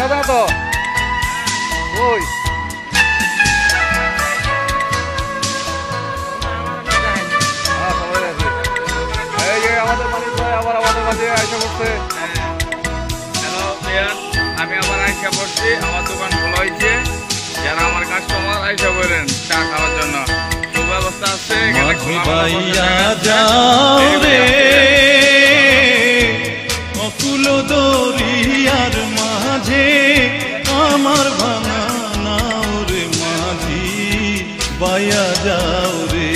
আছে না তো? ওই এই যে আমাদের মালিক ভাই আবার আমাদের মাঝে আইসা পড়ছে। হ্যালো ভাইয়া, আমি আবার আইসা পড়ছি। আমার দোকান খোলা হয়েছে, যারা আমার কাস্টমার আইসা পড়েন চা খাওয়ার জন্য সুব্যবস্থা আছে। অকুল দরিয়ার মাঝে আমার ভাঙা নাও রে মাঝি বাইয়া যাও রে,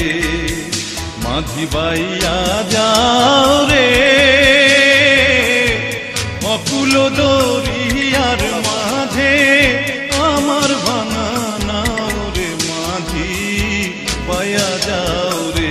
মাঝি বাইয়া যাও রে। অকুল দরিয়ার মাঝে আমার ভাঙা নাও রে মাঝি বাইয়া যাও রে।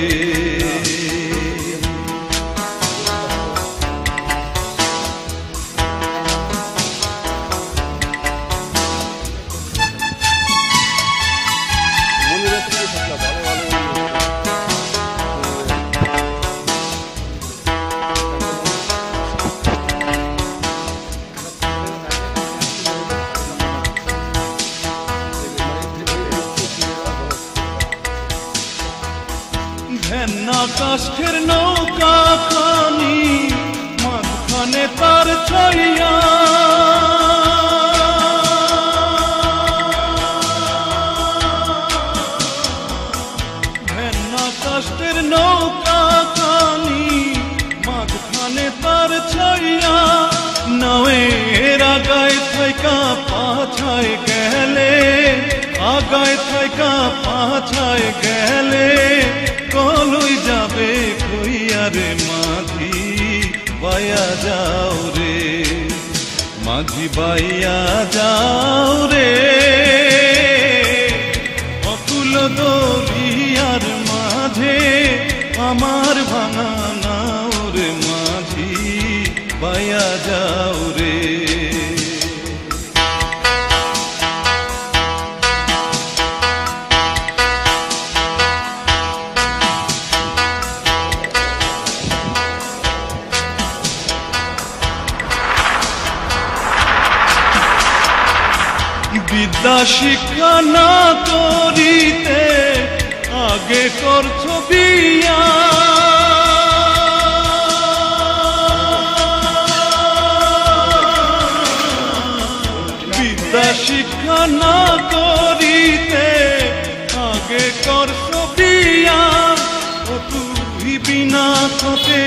ভেন্না কাষ্ঠের নৌকা খানি মাঝখানে তার ছাইয়া, ভেন্না কাষ্ঠের নৌকা খানি মাঝখানে তার ছাইয়া। নাওয়ের আগায় থাইকা পাছায় গেলে, আগায় থাইকা পাছায় গেলে কলই যাবে কইয়া রে মাঝি বাইয়া যাও রে, মাঝি বাইয়া যাও রে। অকুল দরিয়ার মাঝে আমার ভাঙা নাও রে মাঝি বাইয়া যাও রে। বিদ্যা শিক্ষা না করিতে আগে করছো বিয়া, বিদ্যা শিক্ষা না করিতে আগে করছো বিয়া। ও তুই বিনা খতে